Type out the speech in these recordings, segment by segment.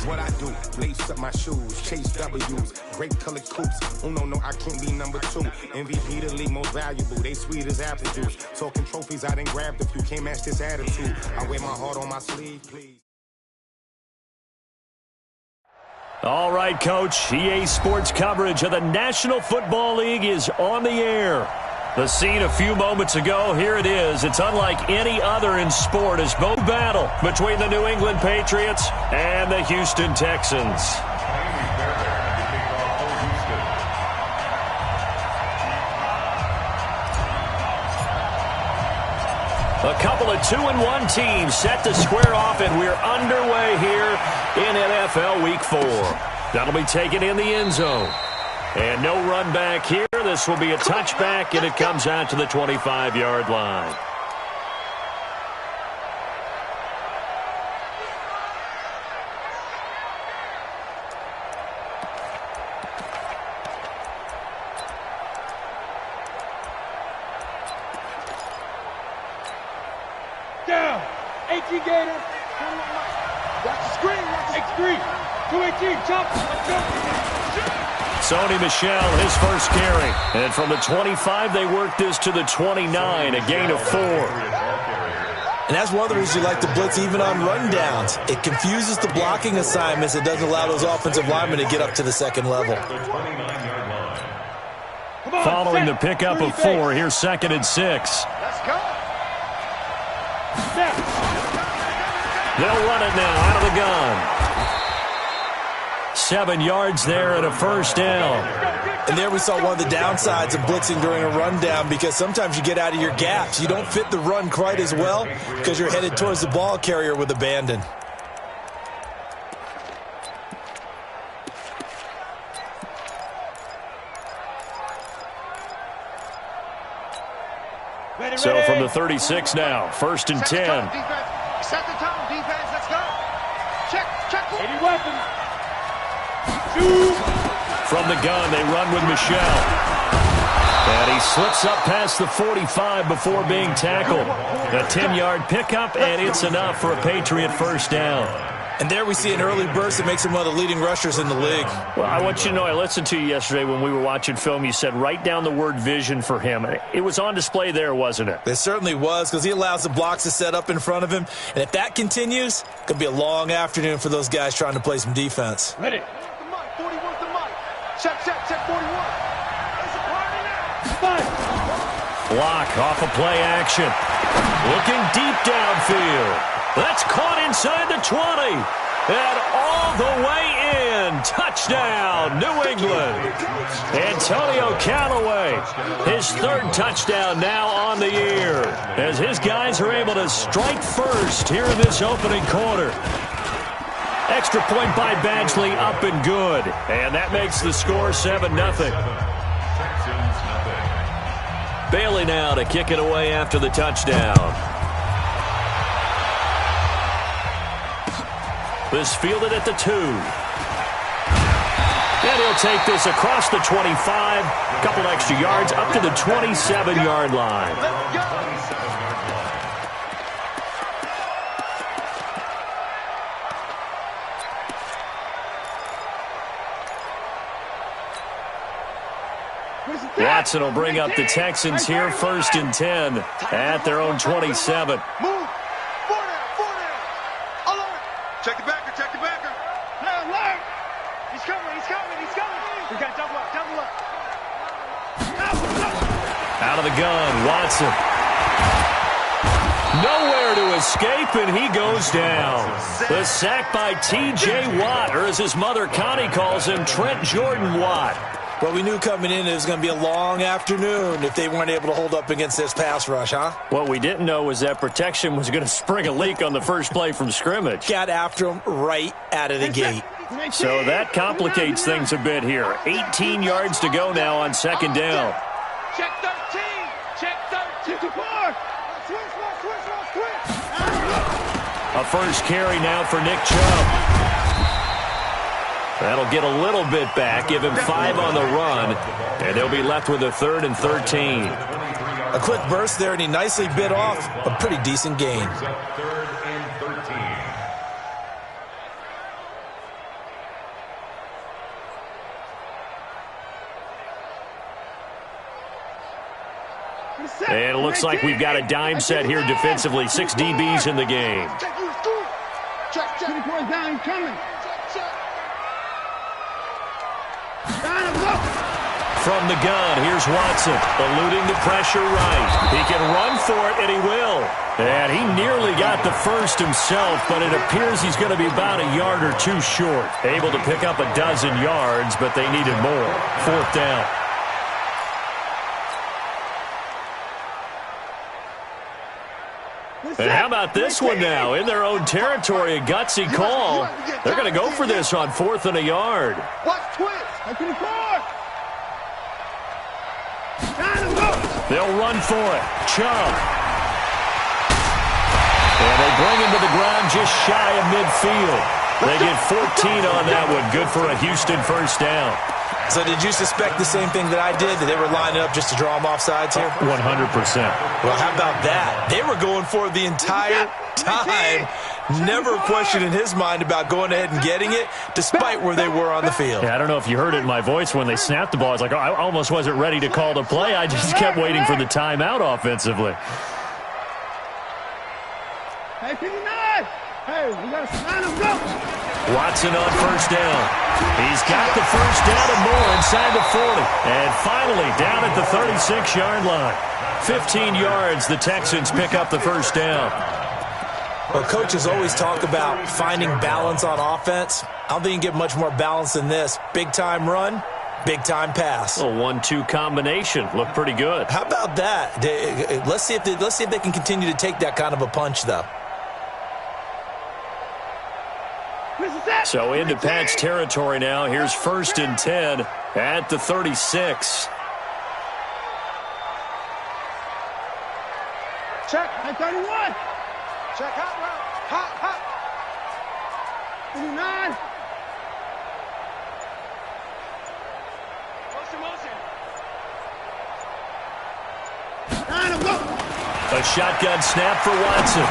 what I do. Lace up my shoes, chase W's, great colored coops. No, I can't be number 2. MVP the league most valuable. They sweet as apple juice. Talking trophies, I done grabbed a few. Can't match this attitude. I wear my heart on my sleeve, please. All right, Coach. EA Sports coverage of the National Football League is on the air. The scene a few moments ago, here it is. It's unlike any other in sport as both battle between the New England Patriots and the Houston Texans. A couple of 2-1 teams set to square off, and we're underway here in NFL Week 4. That'll be taken in the end zone. And no run back here. This will be a touchback, and it comes out to the 25-yard line. Down. 18 Gator. Watch the screen. Watch the screen. 218. Jump. Sony Michel, his first carry. And from the 25, they work this to the 29, a gain of 4. And that's one of the reasons you like to blitz even on rundowns. It confuses the blocking assignments. It doesn't allow those offensive linemen to get up to the second level. Following the pickup of 4, here's 2nd and 6. Let's go. They'll run it now out of the gun. 7 yards there and a first down. And there we saw one of the downsides of blitzing during a rundown, because sometimes you get out of your gaps. You don't fit the run quite as well because you're headed towards the ball carrier with abandon. So from the 36 now, 1st and 10. Set the tone, defense, let's go. Check. 80 weapons. From the gun, they run with Michel. And he slips up past the 45 before being tackled. A 10-yard pickup, and it's enough for a Patriot first down. And there we see an early burst that makes him one of the leading rushers in the league. Well, I want you to know, I listened to you yesterday when we were watching film. You said write down the word vision for him. It was on display there, wasn't it? It certainly was, because he allows the blocks to set up in front of him. And if that continues, it could be a long afternoon for those guys trying to play some defense. Ready. 41 to Mike. Check 41. It's a party now. Block off of play action. Looking deep downfield. That's caught inside the 20. And all the way in. Touchdown, New England. Antonio Callaway, his 3rd touchdown now on the year, as his guys are able to strike first here in this opening quarter. Extra point by Badgley, up and good. And that makes the score 7-0. Bailey now to kick it away after the touchdown. This fielded at the 2. And he'll take this across the 25. A couple extra yards up to the 27-yard line. Watson will bring up the Texans here, 1st and 10 at their own 27. Move. Four down. Alert. Check the backer. Alert. He's coming. We got double up. Out of the gun, Watson. Nowhere to escape, and he goes down. The sack by T.J. Watt, or as his mother Connie calls him, Trent Jordan Watt. Well, we knew coming in it was going to be a long afternoon if they weren't able to hold up against this pass rush, huh? What we didn't know was that protection was going to spring a leak on the first play from scrimmage. Got after him right out of the gate. So that complicates things a bit here. 18 yards to go now on 2nd down. Check 13. Check 13. Switch. A first carry now for Nick Chubb. That'll get a little bit back, give him 5 on the run, and they'll be left with a 3rd and 13. A quick burst there, and he nicely bit off a pretty decent gain. And it looks like we've got a dime set here defensively. 6 DBs in the game. Check. 24 down, coming. From the gun, here's Watson, eluding the pressure right. He can run for it, and he will. And he nearly got the first himself, but it appears he's going to be about a yard or two short. Able to pick up a dozen yards, but they needed more. 4th down. And how about this one now? In their own territory, a gutsy call. They're going to go for this on 4th and a yard. Watch twist. They'll run for it. Chubb. And they bring him to the ground just shy of midfield. They get 14 on that one. Good for a Houston first down. So did you suspect the same thing that I did, that they were lining up just to draw them off sides here? 100%. Well, how about that? They were going for it the entire time. Never a question in his mind about going ahead and getting it, despite where they were on the field. Yeah, I don't know if you heard it in my voice when they snapped the ball. I was like, oh, I almost wasn't ready to call the play. I just kept waiting for the timeout offensively. Hey, 59! Hey, we got to sign him, go! Watson on first down. He's got the first down and more inside the 40. And finally down at the 36-yard line. 15 yards, the Texans pick up the first down. Well, coaches always talk about finding balance on offense. I don't think you can get much more balance than this. Big-time run, big-time pass. A 1-2 combination. Looked pretty good. How about that? Let's see if they can continue to take that kind of a punch, though. So into Pats territory now. Here's 1st and 10 at the 36. Check, 31. Check, hot route. Hot. 59. A shotgun snap for Watson.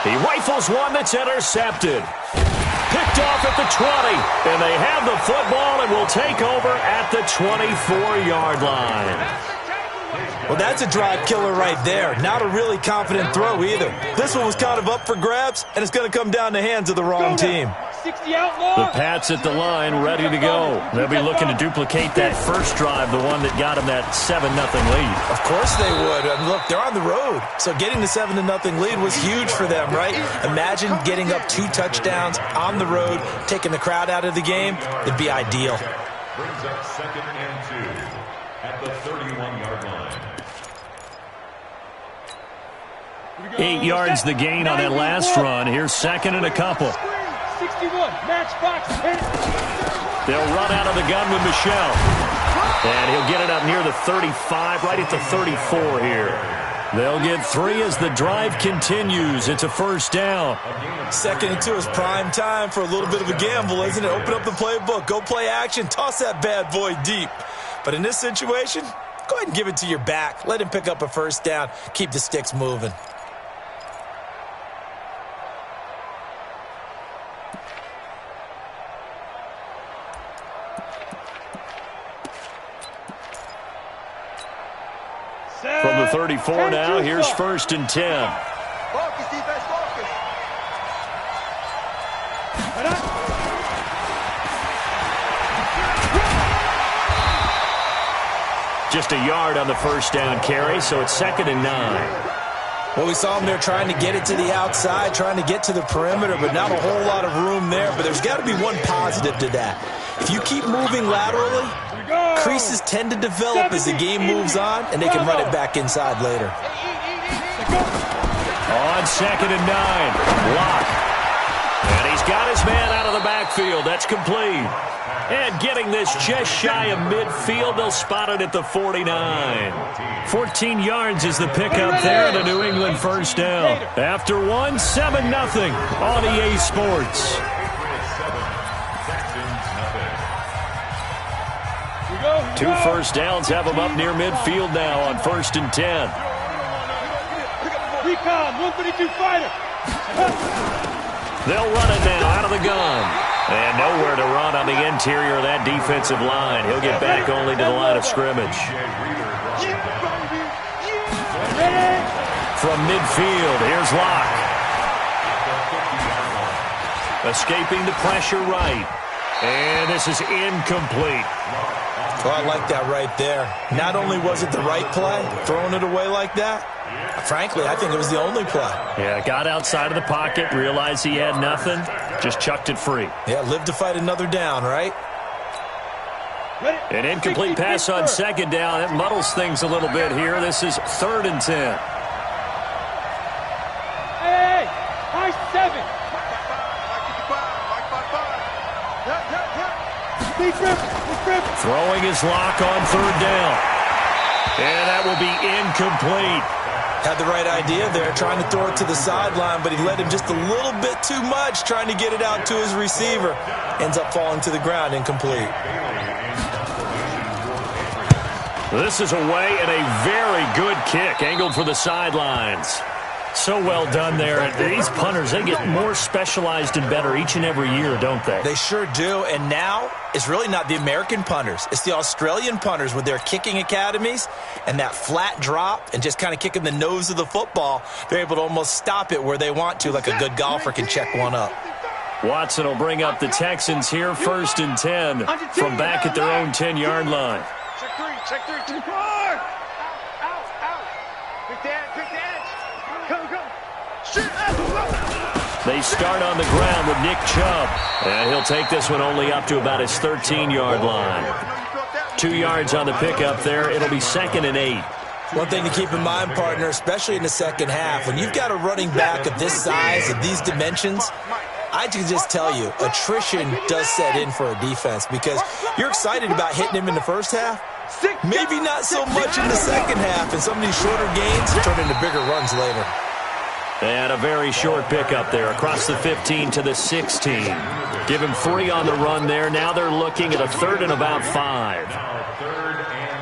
He rifles one that's intercepted. Picked off at the 20, and they have the football and will take over at the 24-yard line. Well, that's a drive killer right there. Not a really confident throw either. This one was kind of up for grabs, and it's going to come down the hands of the wrong team. 60 outlaw. The Pats at the line, ready to go. They'll be looking to duplicate that first drive, the one that got them that 7-0 lead. Of course they would. I mean, look, they're on the road, so getting the 7-0 lead was huge for them, right? Imagine getting up 2 touchdowns on the road, taking the crowd out of the game. It'd be ideal. Brings up 2nd and 2 at the 31-yard line. 8 yards the gain on that last run. Here's 2nd and a couple. 61, match box. They'll run out of the gun with Michelle. And he'll get it up near the 35, right at the 34 here. They'll get 3 as the drive continues. It's a first down. 2nd and 2 is prime time for a little bit of a gamble, isn't it? Open up the playbook, go play action, toss that bad boy deep. But in this situation, go ahead and give it to your back. Let him pick up a first down. Keep the sticks moving. From the 34 now, here's 1st and 10. Focus, defense, focus. Just a yard on the first down carry, so it's 2nd and 9. Well, we saw them there trying to get it to the outside, trying to get to the perimeter, but not a whole lot of room there. But there's got to be one positive to that. If you keep moving laterally, creases tend to develop as the game moves on, and they can run it back inside later. On 2nd and 9, Locke. And he's got his man out of the backfield. That's complete. And getting this just shy of midfield, they'll spot it at the 49. 14 yards is the pickup there, the New England first down. After one, 7-0 on EA Sports. Two first downs have them up near midfield now on 1st and 10. Recon, 132 fighter. They'll run it now out of the gun. And nowhere to run on the interior of that defensive line. He'll get back only to the line of scrimmage. From midfield, here's Locke. Escaping the pressure right. And this is incomplete. Oh, I like that right there. Not only was it the right play, throwing it away like that, frankly, I think it was the only play. Yeah, got outside of the pocket, realized he had nothing, just chucked it free. Yeah, live to fight another down, right? An incomplete pass on second down. It muddles things a little bit here. This is 3rd and 10. Hey, high 7. Throwing his Lock on 3rd down. And that will be incomplete. Had the right idea there, trying to throw it to the sideline, but he led him just a little bit too much, trying to get it out to his receiver. Ends up falling to the ground, incomplete. This is away and a very good kick, angled for the sidelines. So well done there. And these punters, they get more specialized and better each and every year, don't they? They sure do. And now it's really not the American punters. It's the Australian punters with their kicking academies and that flat drop and just kind of kicking the nose of the football. They're able to almost stop it where they want to, like a good golfer can check one up. Watson will bring up the Texans here, 1st and 10 from back at their own 10-yard line. Check 3, too far. Out. Quick the edge. Come. Shoot. They start on the ground with Nick Chubb. And he'll take this one only up to about his 13-yard line. 2 yards on the pickup there. It'll be 2nd and 8. One thing to keep in mind, partner, especially in the second half, when you've got a running back of this size, of these dimensions, I can just tell you, attrition does set in for a defense because you're excited about hitting him in the first half. Maybe not so much in the second half, and some of these shorter gains turn into bigger runs later. And a very short pickup there across the 15 to the 16. Give him 3 on the run there. Now they're looking at a 3rd and about 5. Now 3rd and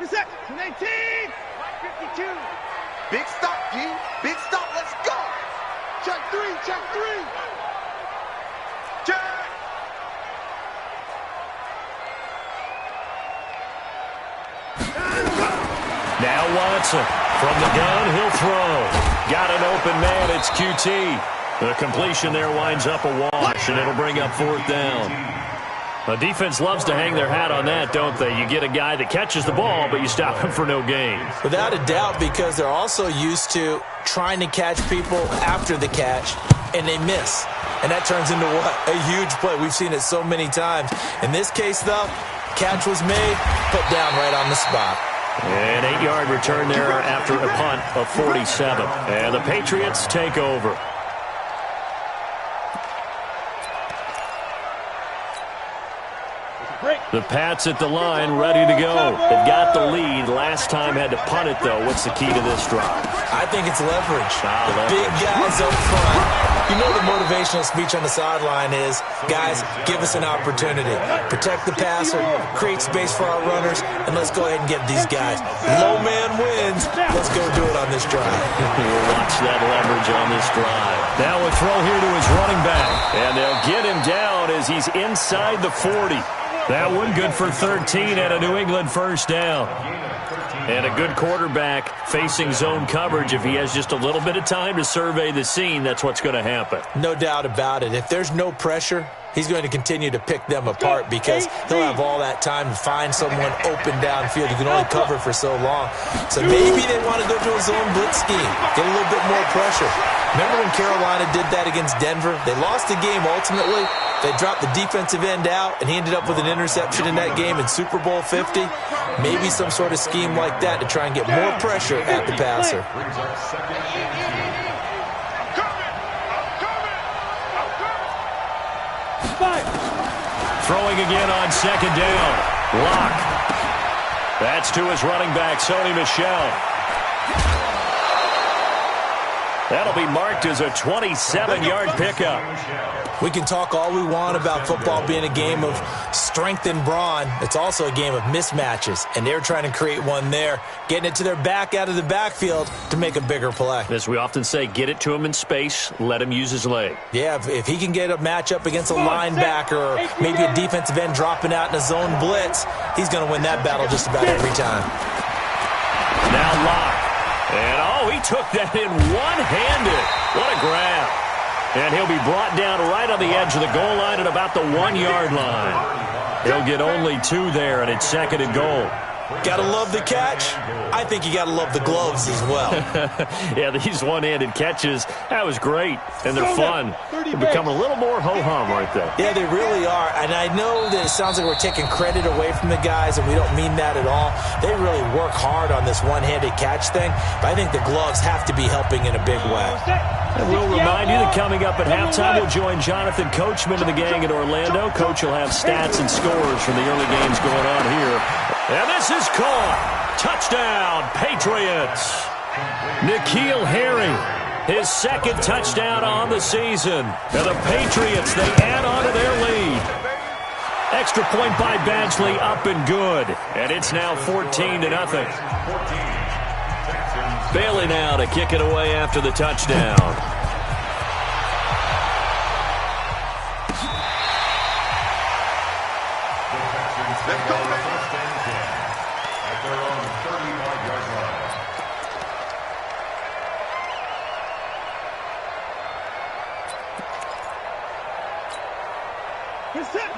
5. It's 18. 52. Big stop, G. Big stop. Let's go. Check 3. Check. Now Watson from the gun, he'll throw. Got an open man, it's QT. The completion there winds up a wash, and it'll bring up 4th down. The defense loves to hang their hat on that, don't they? You get a guy that catches the ball, but you stop him for no gain. Without a doubt, because they're also used to trying to catch people after the catch, and they miss. And that turns into what? A huge play. We've seen it so many times. In this case, though, catch was made, put down right on the spot. An 8-yard return there after a punt of 47. And the Patriots take over. The Pats at the line, ready to go. They've got the lead. Last time had to punt it, though. What's the key to this drive? I think it's leverage. The big guys up front. You know the motivational speech on the sideline is, guys, give us an opportunity. Protect the passer, create space for our runners, and let's go ahead and get these guys. Low man wins. Let's go do it on this drive. We'll watch that leverage on this drive. Now a throw here to his running back. And they'll get him down as he's inside the 40. That one good for 13 and a New England 1st down. And a good quarterback facing zone coverage. If he has just a little bit of time to survey the scene, that's what's going to happen. No doubt about it. If there's no pressure, he's going to continue to pick them apart because he'll have all that time to find someone open downfield. You can only cover for so long. So maybe they want to go to a zone blitz scheme, get a little bit more pressure. Remember when Carolina did that against Denver? They lost the game ultimately. They dropped the defensive end out, and he ended up with an interception in that game in Super Bowl 50. Maybe some sort of scheme like that to try and get more pressure at the passer. Throwing again on 2nd down. Lock. That's to his running back, Sony Michel. That'll be marked as a 27-yard pickup. We can talk all we want about football being a game of strength and brawn. It's also a game of mismatches, and they're trying to create one there, getting it to their back out of the backfield to make a bigger play. As we often say, get it to him in space, let him use his leg. Yeah, if he can get a matchup against a linebacker or maybe a defensive end dropping out in a zone blitz, he's going to win that battle just about every time. Now Locke. And, he took that in one-handed. What a grab. And he'll be brought down right on the edge of the goal line at about the 1-yard line. He'll get only 2 there, and it's 2nd and goal. Gotta love the catch. I think you gotta love the gloves as well. Yeah, these one-handed catches, that was great. And they're fun. They're becoming a little more ho-hum right there. Yeah, they really are. And I know that it sounds like we're taking credit away from the guys, and we don't mean that at all. They really work hard on this one-handed catch thing, but I think the gloves have to be helping in a big way. And we'll remind you that coming up at halftime, we'll join Jonathan Coachman of the gang in Orlando. Coach will have stats and scores from the early games going on here. And this is caught. Touchdown, Patriots. N'Keal Harry, his 2nd touchdown on the season. And the Patriots, they add on to their lead. Extra point by Badgley, up and good. And it's now 14-0. Bailey now to kick it away after the touchdown. Let's go, baby. At their own 35-yard line.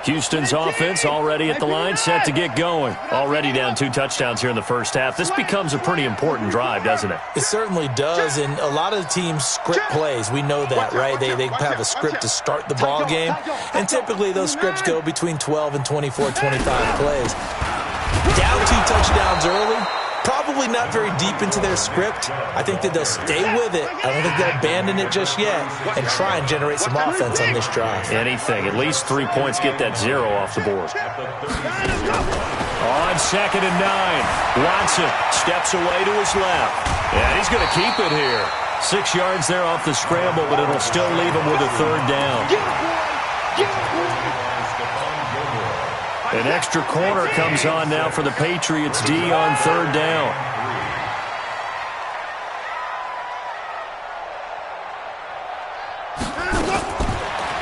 Houston's offense already at the line, set to get going. Already down 2 touchdowns here in the first half. This becomes a pretty important drive, doesn't it? It certainly does, and a lot of teams script plays. We know that, right? They have a script to start the ball game, and typically those scripts go between 12 and 24, 25 plays. Down 2 touchdowns early, probably not very deep into their script. I think that they'll stay with it. I don't think they'll abandon it just yet and try and generate some offense on this drive. Anything. At least 3 points, get that 0 off the board. On 2nd and 9, Watson steps away to his left. And he's going to keep it here. 6 yards there off the scramble, but it'll still leave him with a 3rd down. An extra corner comes on now for the Patriots D on 3rd down.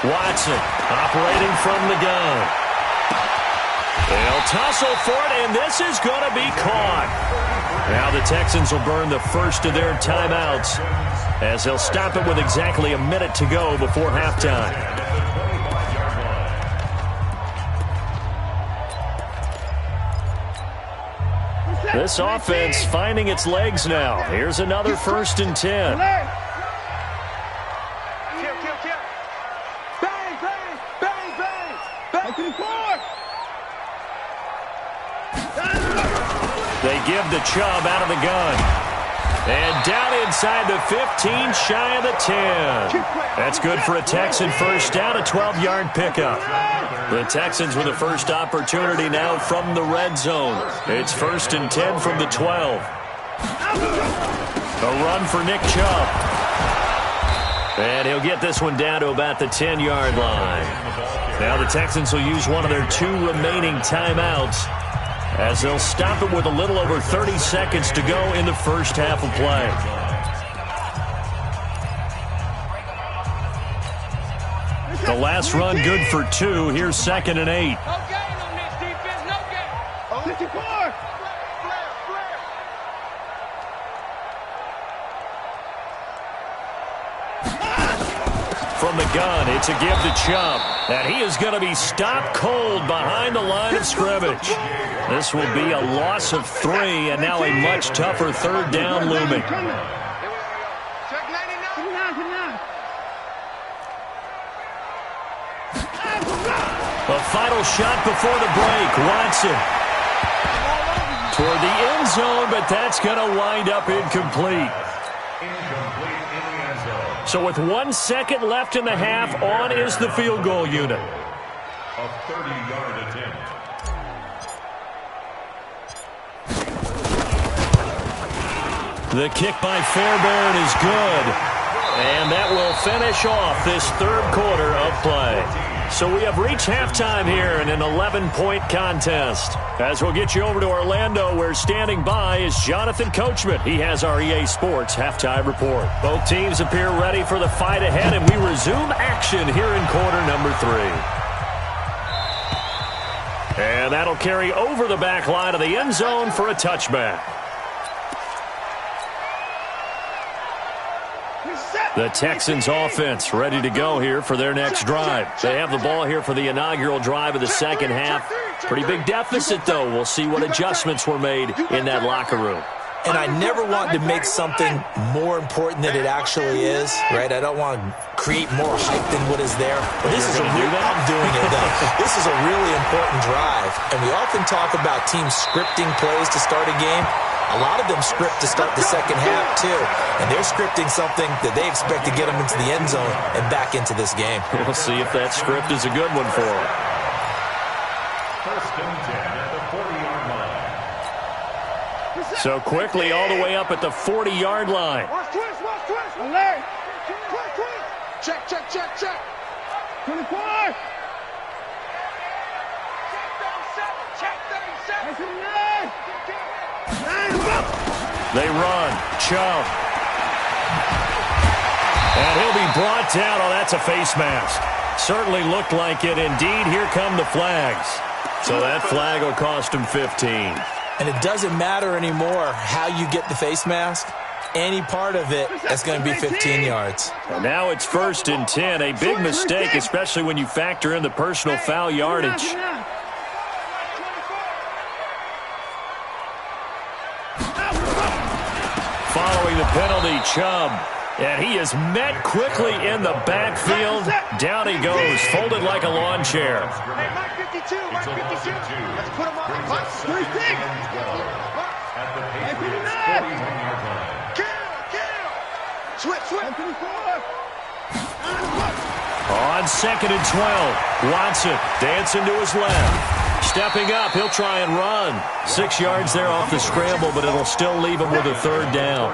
Watson operating from the gun. They'll tussle for it, and this is going to be caught. Now the Texans will burn the first of their timeouts as they'll stop it with exactly a minute to go before halftime. This offense finding its legs now. Here's another 1st and 10. Bang, bang, bang, bang. Back to the 4. They give the Chubb out of the gun. And down inside the 15, shy of the 10. That's good for a Texan first down, a 12-yard pickup. The Texans with the first opportunity now from the red zone. It's 1st and 10 from the 12. A run for Nick Chubb. And he'll get this one down to about the 10-yard line. Now the Texans will use one of their 2 remaining timeouts as they'll stop it with a little over 30 seconds to go in the first half of play. The last run good for 2. Here's 2nd and 8. No gain on this defense, no gain. 54. From the gun, it's a give to Chubb. And he is going to be stopped cold behind the line of scrimmage. This will be a loss of 3, and now a much tougher 3rd down looming. Check 99. A final shot before the break. Watson toward the end zone, but that's going to wind up incomplete. Incomplete in the end zone. So with 1 second left in the half, on is the field goal unit. A 30-yard attempt. The kick by Fairbairn is good. And that will finish off this third quarter of play. So we have reached halftime here in an 11-point contest. As we'll get you over to Orlando, where standing by is Jonathan Coachman. He has our EA Sports halftime report. Both teams appear ready for the fight ahead, and we resume action here in quarter number 3. And that'll carry over the back line of the end zone for a touchback. The Texans offense ready to go here for their next drive. They have the ball here for the inaugural drive of the second half. Pretty big deficit, though. We'll see what adjustments were made in that locker room. And I never want to make something more important than it actually is, right? I don't want to create more hype than what is there. But this is I'm doing it, though. This is a really important drive. And we often talk about teams scripting plays to start a game. A lot of them script to start the second half, too. And they're scripting something that they expect to get them into the end zone and back into this game. We'll see if that script is a good one for them. First and 10 at the 40-yard line. So quickly all the way up at the 40-yard line. Watch twist, watch twist. Alert. Twist, twist. Check, check, check, check. 24. Check 37. Check 37. They run. Chubb. And he'll be brought down. Oh, that's a face mask. Certainly looked like it. Indeed, here come the flags. So that flag will cost him 15. And it doesn't matter anymore how you get the face mask. Any part of it, that's going to be 15 yards. And now it's 1st and 10. A big mistake, especially when you factor in the personal foul yardage. Following the penalty, Chubb. And he is met quickly in the backfield. Down he goes, folded like a lawn chair. Hey, Mike 52, Mike 52. Let's put him on the clock. 36. At the Patriots' 41-yard line. Kill. Switch. 24. On 2nd and 12, Watson dancing to his left. Stepping up, he'll try and run. 6 yards there off the scramble, but it'll still leave him with a third down.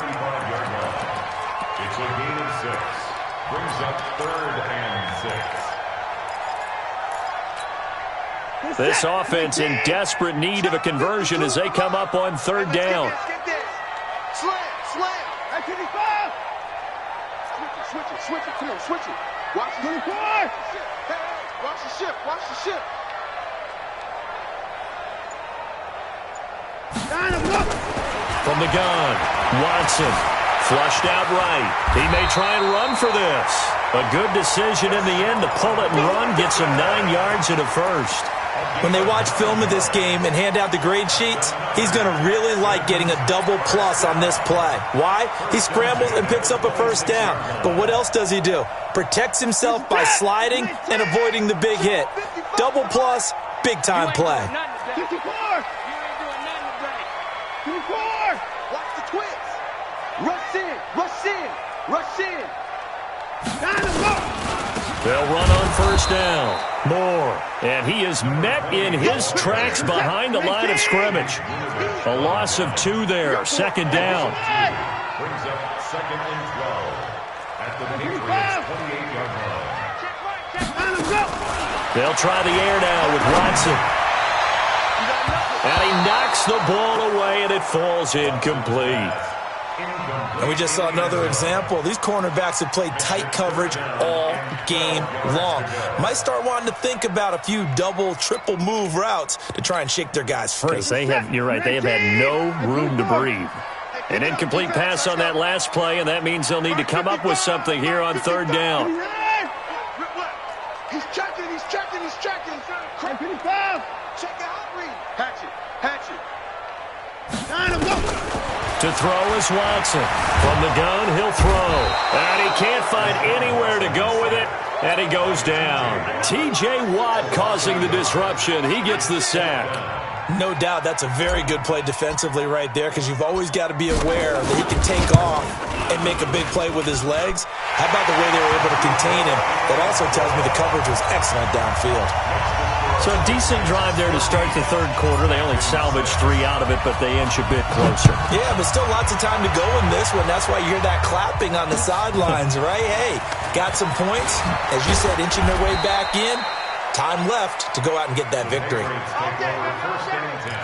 It's a gain of 6. Brings up 3rd and 6. This offense in desperate need of a conversion as they come up on 3rd down. Get this. Slam. At 25. Switch it. Come on, switch it. Watch 24. Hey, watch the ship. From the gun, Watson flushed out right. He may try and run for this. A good decision in the end to pull it and run, gets him 9 yards and a first. When they watch film of this game and hand out the grade sheets, he's going to really like getting a double plus on this play. Why? He scrambles and picks up a first down. But what else does he do? Protects himself by sliding and avoiding the big hit. Double plus, big time play. 54. Watch the twist. Rush in. They'll run on 1st down. Moore. And he is met in his tracks behind the line of scrimmage. A loss of 2 there. 2nd down. Brings up 2nd and 12. At the Patriots' 28-yard line. They'll try the air now with Watson. And he knocks the ball away, and it falls incomplete. And we just saw another example. These cornerbacks have played tight coverage all game long. Might start wanting to think about a few double, triple move routes to try and shake their guys free. You're right, they have had no room to breathe. An incomplete pass on that last play, and that means they'll need to come up with something here on 3rd down. He's checking. Check out read. Hatchet. To throw is Watson. From the gun, he'll throw. And he can't find anywhere to go with it, and he goes down. T.J. Watt causing the disruption. He gets the sack. No doubt that's a very good play defensively right there, because you've always got to be aware that he can take off and make a big play with his legs. How about the way they were able to contain him? That also tells me the coverage was excellent downfield. So a decent drive there to start the third quarter. They only salvaged 3 out of it, but they inch a bit closer. Yeah, but still lots of time to go in this one. That's why you hear that clapping on the sidelines, right? Hey, got some points. As you said, inching their way back in. Time left to go out and get that victory. First and 10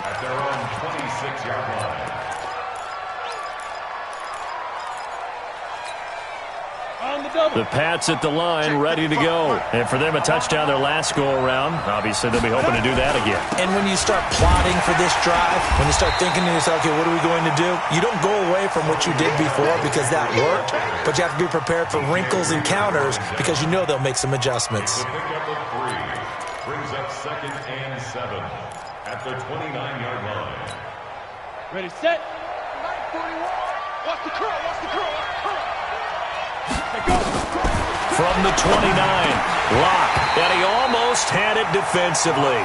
at their own 26-yard line. The Pats at the line, ready to go. And for them, a touchdown their last go-around. Obviously, they'll be hoping to do that again. And when you start plotting for this drive, when you start thinking to yourself, okay, what are we going to do? You don't go away from what you did before because that worked, but you have to be prepared for wrinkles and counters because you know they'll make some adjustments. The pickup of 3 brings up 2nd and 7 at the 29-yard line. Ready, set. Watch the curl, watch the curl. From the 29, Locke, and he almost had it defensively.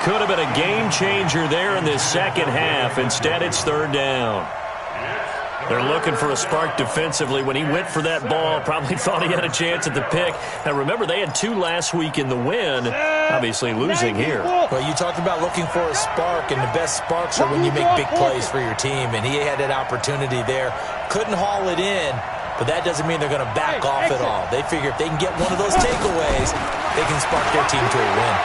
Could have been a game changer there in this second half. Instead, it's third down. They're looking for a spark defensively. When he went for that ball, probably thought he had a chance at the pick. Now, remember, they had 2 last week in the win, obviously losing here. Well, you talked about looking for a spark, and the best sparks are when you make big plays for your team, and he had that opportunity there. Couldn't haul it in, but that doesn't mean they're going to back off at all. They figure if they can get one of those takeaways, they can spark their team to a win.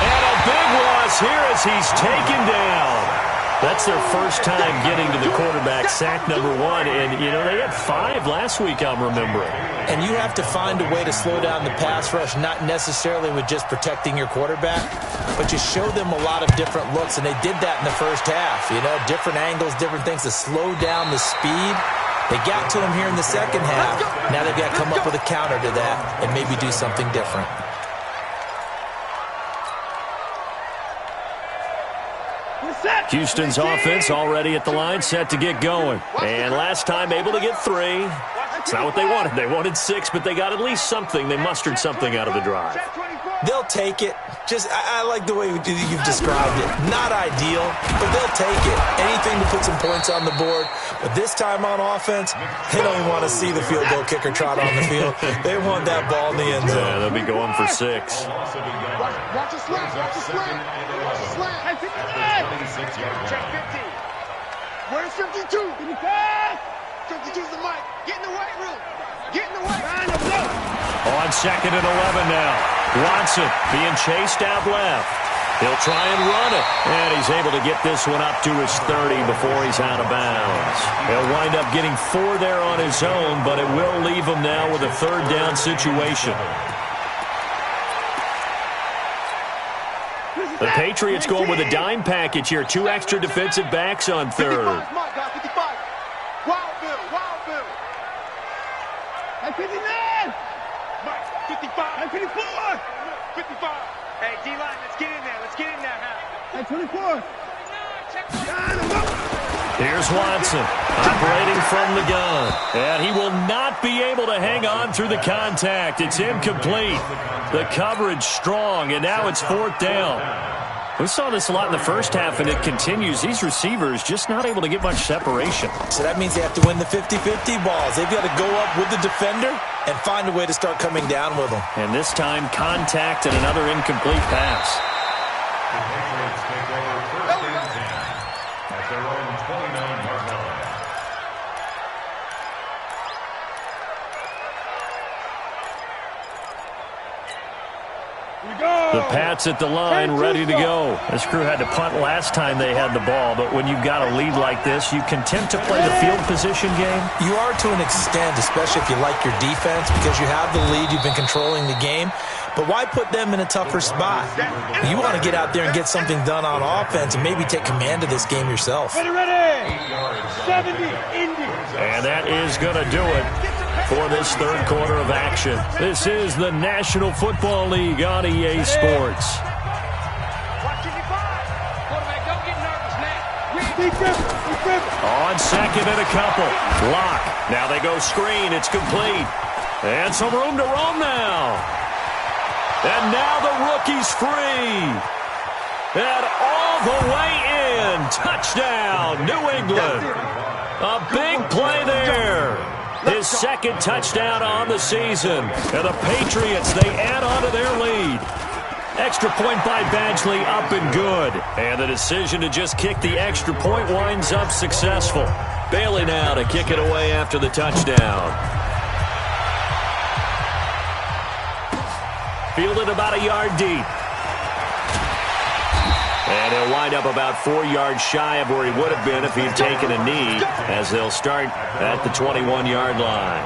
And a big loss here as he's taken down. That's their first time getting to the quarterback, sack number 1. And, you know, they had 5 last week, I'm remembering. And you have to find a way to slow down the pass rush, not necessarily with just protecting your quarterback, but you show them a lot of different looks, and they did that in the first half. You know, different angles, different things to slow down the speed. They got to him here in the second half. Now they've got to come up with a counter to that and maybe do something different. Houston's offense already at the line, set to get going. And last time able to get 3. It's not what they wanted. They wanted 6, but they got at least something. They mustered something out of the drive. They'll take it. I like the way you've described it. Not ideal, but they'll take it. Anything to put some points on the board. But this time on offense, they don't even want to see the field goal kicker trot on the field. They want that ball in the end zone. Yeah, they'll be going for 6. Watch the slant, watch the slant. Watch the slant. Check 50. Where's 52? 52's the mic. Get in the weight room. Get in the weight room. On 2nd and 11 now. Watson being chased out left. He'll try and run it. And he's able to get this one up to his 30 before he's out of bounds. He'll wind up getting 4 there on his own, but it will leave him now with a third down situation. The Patriots going with a dime package here. 2 extra defensive backs on third. 55. Wild Bill. Hey, 59. Mike, 55. Hey, 54. 55. Hey, D-line, let's get in there. Let's get in there now. Hey, 24. Here's Watson, operating from the gun. And he will not be able to hang on through the contact. It's incomplete. The coverage strong, and now it's 4th down. We saw this a lot in the first half, and it continues. These receivers just not able to get much separation. So that means they have to win the 50-50 balls. They've got to go up with the defender and find a way to start coming down with them. And this time, contact and another incomplete pass. The Patriots take over 1st and 10 at their own 29-yard line. The Pats at the line, ready to go. This crew had to punt last time they had the ball, but when you've got a lead like this, you content to play the field position game? You are to an extent, especially if you like your defense, because you have the lead, you've been controlling the game. But why put them in a tougher spot? You want to get out there and get something done on offense and maybe take command of this game yourself. Ready. 70, Indy. And that is going to do it for this third quarter of action. This is the National Football League on EA Sports. On 2nd and a couple. Lock. Now they go screen. It's complete. And some room to roam now. And now the rookie's free. And all the way in. Touchdown, New England. A big play there. his second touchdown on the season. And the Patriots, they add on to their lead. Extra point by Badgley, up and good. And the decision to just kick the extra point winds up successful. Bailey now to kick it away after the touchdown. Fielded about a yard deep. And he'll wind up about 4 yards shy of where he would have been if he'd taken a knee, as they'll start at the 21-yard line.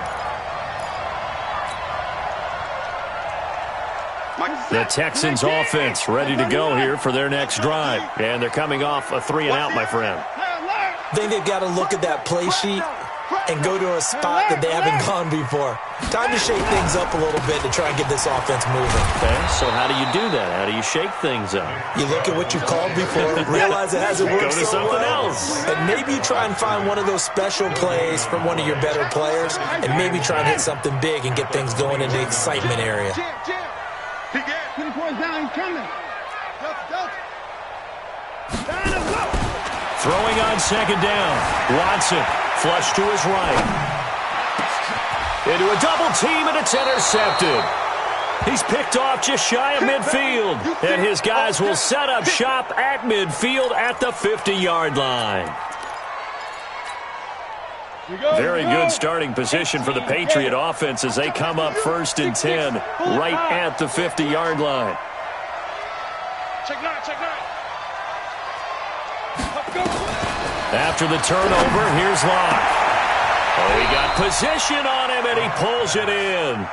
The Texans offense ready to go here for their next drive. And they're coming off a 3-and-out, my friend. I think they've got to look at that play sheet and go to a spot that they haven't gone before. Time to shake things up a little bit to try and get this offense moving. Okay, so how do you do that? How do you shake things up? You look at what you've called before, realize it hasn't worked Go to so something well, else. and maybe you try and find one of those special plays from one of your better players, and maybe try and hit something big and get things going in the excitement area. He got 20 points down. He's coming. Throwing on second down. Watson, flush to his right. Into a double team, and it's intercepted. He's picked off just shy of midfield. And his guys will set up shop at midfield at the 50-yard line. Very good starting position for the Patriot offense as they come up 1st and 10 right at the 50-yard line. Check nine. After the turnover, here's Locke. Oh, he got position on him, and he pulls it in.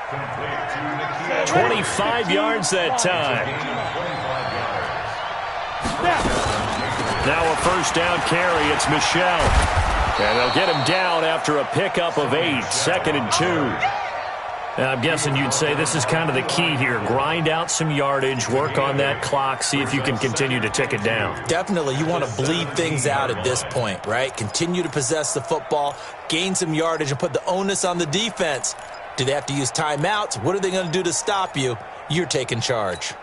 25 yards that time. Now a first down carry. It's Michelle. And they'll get him down after a pickup of 8, 2nd and 2. I'm guessing you'd say this is kind of the key here. Grind out some yardage, work on that clock, see if you can continue to tick it down. Definitely, you want to bleed things out at this point, right? Continue to possess the football, gain some yardage, and put the onus on the defense. Do they have to use timeouts? What are they going to do to stop you? You're taking charge.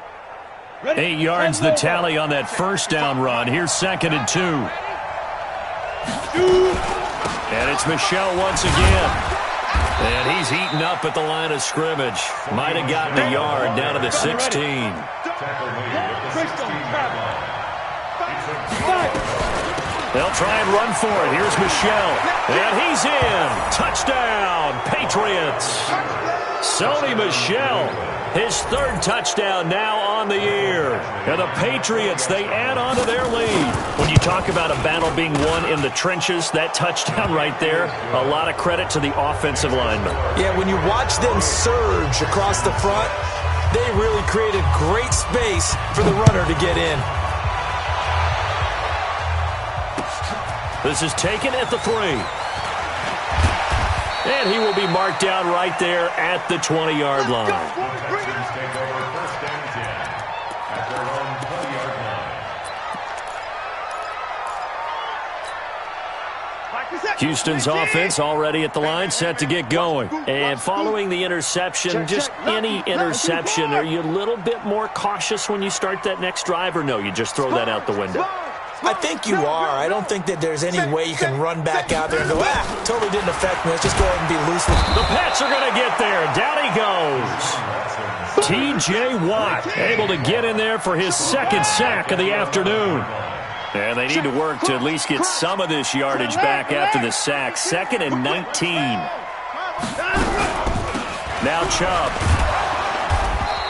8 yards the tally on that first down run. Here's 2nd and 2. And it's Michelle once again. And he's eaten up at the line of scrimmage. Might have gotten a yard down to the 16. They'll try and run for it. Here's Michelle. And he's in. Touchdown, Patriots. Sony Michel, his 3rd touchdown now on the year. And the Patriots, they add on to their lead. When you talk about a battle being won in the trenches, that touchdown right there, a lot of credit to the offensive linemen. Yeah, when you watch them surge across the front, they really created great space for the runner to get in. This is taken at the 3. And he will be marked down right there at the 20-yard line. Houston's offense already at the line, set to get going. And following the interception, just any interception, are you a little bit more cautious when you start that next drive, or no, you just throw that out the window? I think you are. I don't think that there's any way you can run back out there and go, totally didn't affect me. Let's just go ahead and be loose. The Pats are going to get there. Down he goes. T.J. Watt able to get in there for his 2nd sack of the afternoon. And they need to work to at least get some of this yardage back after the sack. 2nd and 19. Now Chubb.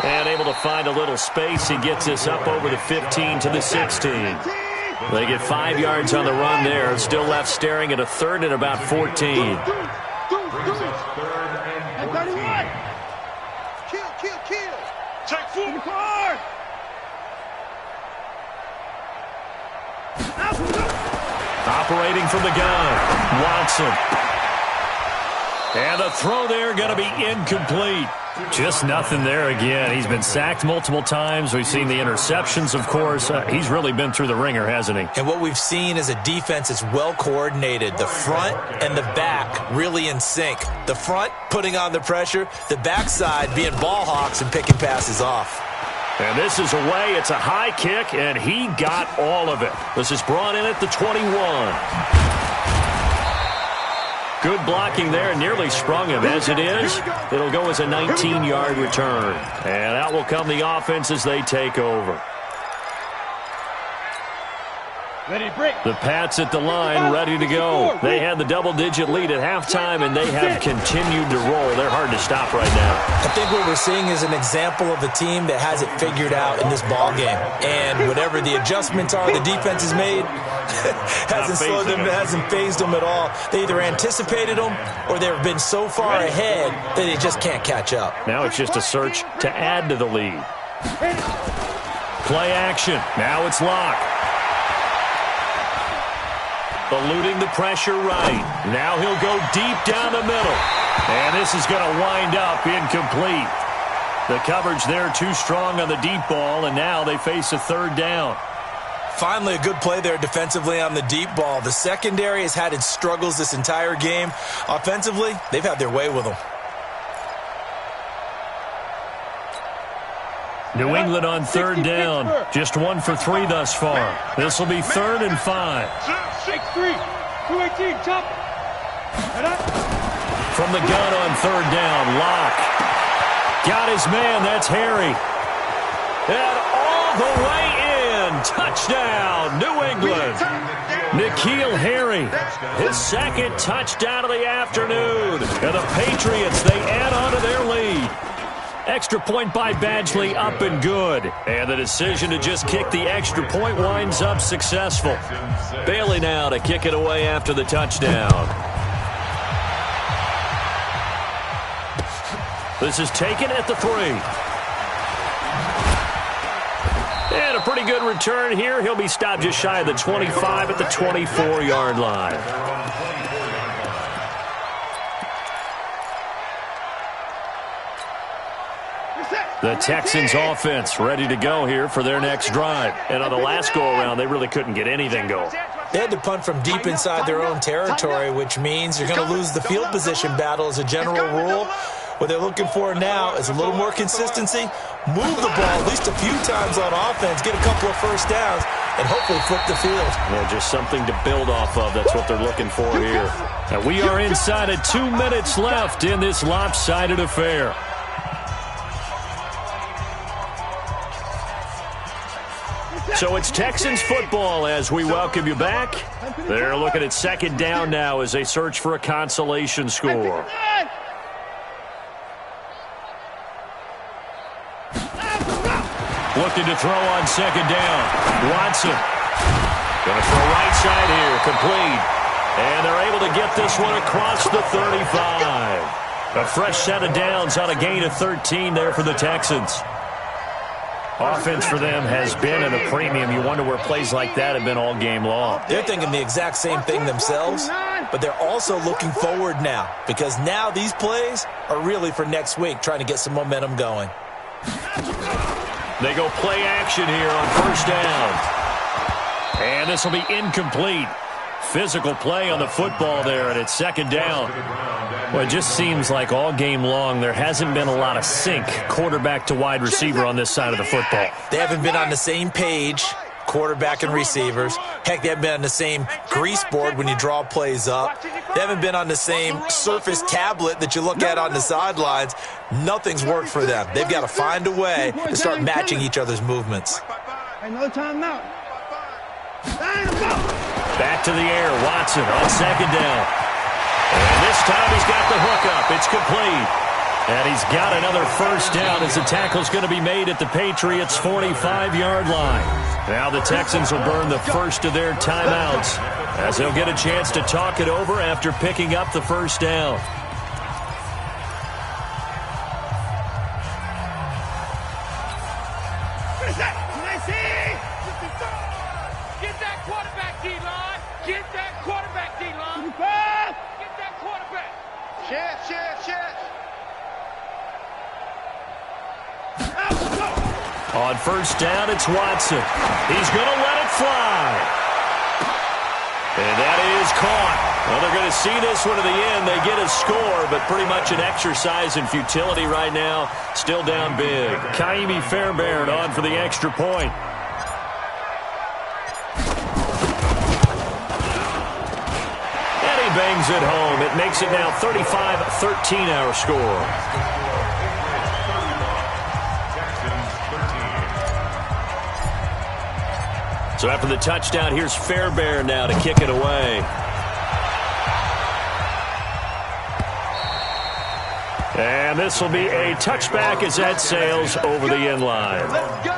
And able to find a little space. He gets this up over the 15 to the 16. They get 5 yards on the run there. Still left staring at a 3rd and about 14. Kill. Check 4. Operating from the gun, Watson. And the throw there going to be incomplete. Just nothing there again. He's been sacked multiple times. We've seen the interceptions, of course. He's really been through the ringer, hasn't he? And what we've seen is a defense that's well coordinated. The front and the back really in sync. The front putting on the pressure. The backside being ball hawks and picking passes off. And this is away. It's a high kick, and he got all of it. This is brought in at the 21. Good blocking there, nearly sprung him. As it is, it'll go as a 19-yard return. And out will come the offense as they take over. The Pats at the line, ready to go. They had the double-digit lead at halftime, and they have continued to roll. They're hard to stop right now. I think what we're seeing is an example of a team that has it figured out in this ball game. And whatever the adjustments are the defense has made, hasn't slowed them, hasn't phased them at all. They either anticipated them or they've been so far ahead that they just can't catch up. Now it's just a search to add to the lead. Play action. Now it's Locke. Eluding the pressure right. Now he'll go deep down the middle. And this is going to wind up incomplete. The coverage there too strong on the deep ball, and now they face a third down. Finally, a good play there defensively on the deep ball. The secondary has had its struggles this entire game. Offensively, they've had their way with them. New England on third down. Just 1 for 3 thus far. This will be 3rd and 5. 6-3, 218, chop. From the gun on third down, Locke. Got his man, that's Harry. And all the way in. Touchdown, New England. N'Keal Harry, his 2nd touchdown of the afternoon. And the Patriots, they add on to their lead. Extra point by Badgley, up and good. And the decision to just kick the extra point winds up successful. Bailey now to kick it away after the touchdown. This is taken at the 3. And a pretty good return here. He'll be stopped just shy of the 25 at the 24-yard line. The Texans offense ready to go here for their next drive. And on the last go-around, they really couldn't get anything going. They had to punt from deep inside their own territory, which means you're going to lose the field position battle as a general rule. What they're looking for now is a little more consistency, move the ball at least a few times on offense, get a couple of first downs, and hopefully flip the field. Yeah, just something to build off of. That's what they're looking for here. And we are inside of 2 minutes left in this lopsided affair. So it's Texans football as we welcome you back. They're looking at 2nd down now as they search for a consolation score. Looking to throw on 2nd down. Watson. Going to throw right side here. Complete. And they're able to get this one across the 35. A fresh set of downs on a gain of 13 there for the Texans. Offense for them has been at a premium. You wonder where plays like that have been all game long. They're thinking the exact same thing themselves, but they're also looking forward now because now these plays are really for next week, trying to get some momentum going. They go play action here on 1st down. And this will be incomplete. Physical play on the football there, and it's 2nd down. Well, it just seems like all game long there hasn't been a lot of sync quarterback to wide receiver on this side of the football. They haven't been on the same page, quarterback and receivers. Heck, they haven't been on the same grease board when you draw plays up. They haven't been on the same surface tablet that you look at on the sidelines. Nothing's worked for them. They've got to find a way to start matching each other's movements. No timeout. Back to the air, Watson on 2nd down. And this time he's got the hookup. It's complete. And he's got another first down as the tackle's going to be made at the Patriots' 45-yard line. Now the Texans will burn the first of their timeouts as they'll get a chance to talk it over after picking up the first down. Get that quarterback, D-line. Get that quarterback, D-line. Get that quarterback. Shit. On 1st down, it's Watson. He's going to let it fly. And that is caught. Well, they're going to see this one to the end. They get a score, but pretty much an exercise in futility right now. Still down big. Kaimi Fairbairn on for the extra point. And he bangs it home. It makes it now 35-13 our score. So after the touchdown, here's Fairbairn now to kick it away. And this will be a touchback as that sails over the end line. Let's go.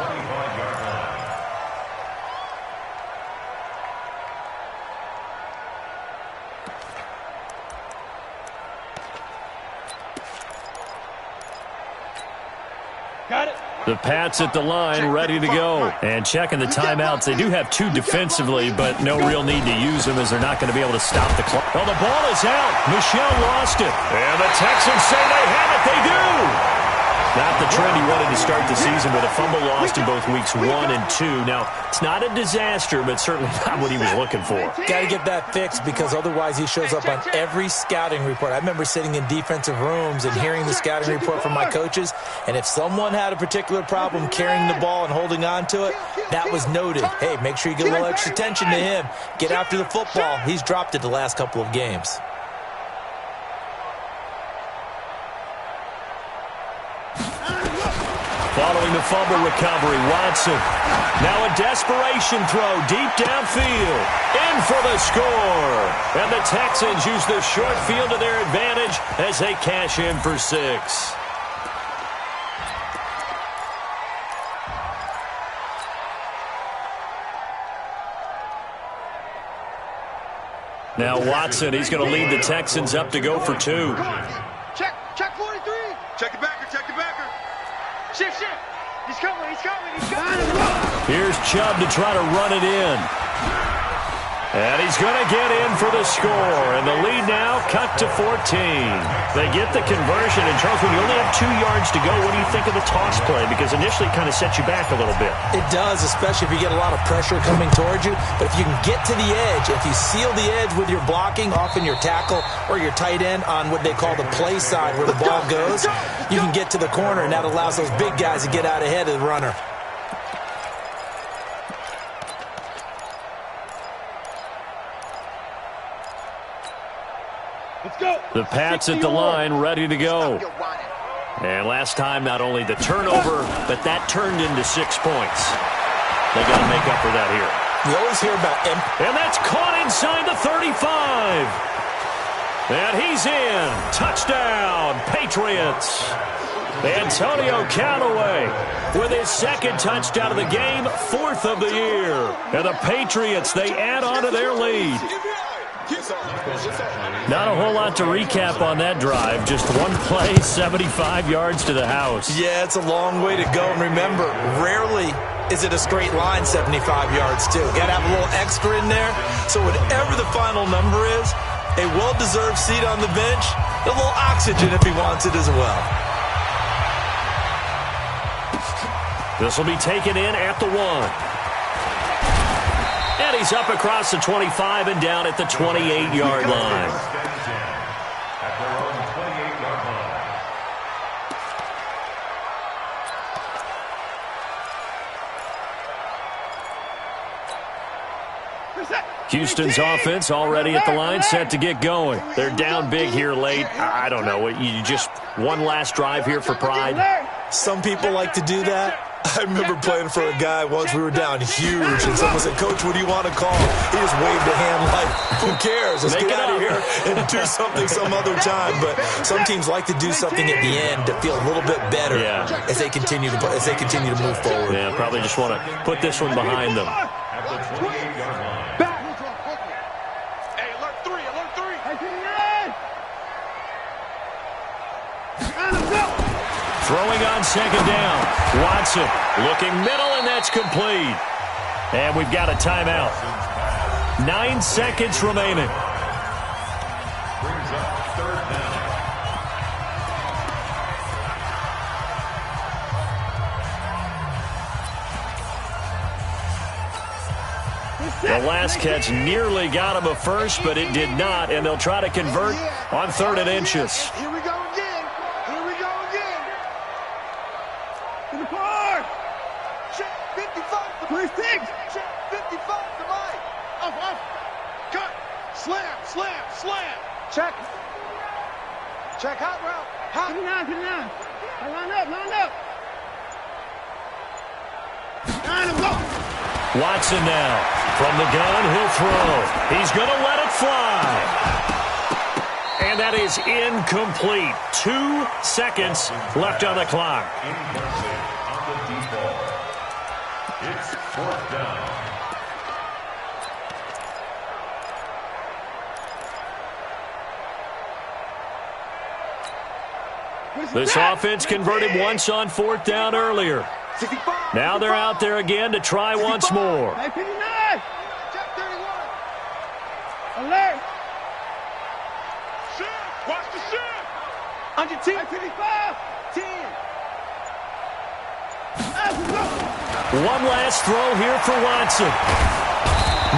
Got it. The Pats at the line, ready to go. And checking the timeouts. They do have two defensively, but no real need to use them as they're not going to be able to stop the clock. Well, the ball is out. Michelle lost it. And the Texans say they have it. They do. Not the trend he wanted to start the season with a fumble lost in both weeks 1 and 2. Now, it's not a disaster, but certainly not what he was looking for. Got to get that fixed because otherwise he shows up on every scouting report. I remember sitting in defensive rooms and hearing the scouting report from my coaches, and if someone had a particular problem carrying the ball and holding on to it, that was noted. Hey, make sure you get a little extra attention to him. Get after the football. He's dropped it the last couple of games. Following the fumble recovery, Watson. Now a desperation throw deep downfield. In for the score. And the Texans use the short field to their advantage as they cash in for 6. Now Watson, he's going to lead the Texans up to go for 2. Check 43. Check the backer, check the backer. Shift. He's coming, he's coming. Here's Chubb to try to run it in. And he's going to get in for the score. And the lead now cut to 14. They get the conversion. And, Charles, when you only have 2 yards to go, what do you think of the toss play? Because initially it kind of sets you back a little bit. It does, especially if you get a lot of pressure coming towards you. But if you can get to the edge, if you seal the edge with your blocking, often your tackle or your tight end on what they call the play side where the ball goes, you can get to the corner, and that allows those big guys to get out ahead of the runner. The Pats at the line, ready to go. And last time, not only the turnover, but that turned into 6 points. They got to make up for that here. You always hear about and that's caught inside the 35. And he's in. Touchdown, Patriots. Antonio Callaway with his 2nd touchdown of the game, 4th of the year. And the Patriots, they add on to their lead. Not a whole lot to recap on that drive. Just one play, 75 yards to the house. Yeah, it's a long way to go. And remember, rarely is it a straight line 75 yards, too. Got to have a little extra in there. So whatever the final number is, a well-deserved seat on the bench, a little oxygen if he wants it as well. This will be taken in at the 1. And he's up across the 25 and down at the 28-yard line. At their own 28-yard line. Houston's offense already at the line, set to get going. They're down big here late. I don't know. You just one last drive here for pride? Some people like to do that. I remember playing for a guy once. We were down huge, and someone said, "Coach, what do you want to call?" He just waved a hand like, "Who cares? Let's get out of here and do something some other time." But some teams like to do something at the end to feel a little bit better as they continue to move forward. Yeah, probably just want to put this one behind them. At the 28-yard line. Hey, alert 3, alert 3. Throwing on 2nd down. Watson looking middle, and that's complete. And we've got a timeout. 9 seconds remaining. Brings up 3rd down. The last catch nearly got him a first, but it did not, and they'll try to convert on 3rd and inches. Here we go again. Here we go again. To the car. Check 55. 26. Check 55 to Mike. Off. Cut. Slam, slam, slam. Check. Check hot route. Hot. 59. Line up. Line him, go. Watson now. From the gun, he'll throw. He's going to let it fly. And that is incomplete. 2 seconds left on the clock. Incomplete on the deep ball. It's 4th down. This offense converted once on 4th down earlier. 65. Now they're out there again to try once more. Hey, 59. Check 31. Alert. Shift. Watch the shift. Under 10. Hey, 55. 10. One last throw here for Watson.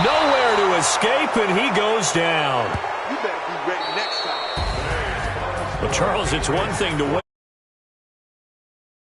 Nowhere to escape, and he goes down. You better be ready next time. Well, Charles, it's one thing to win.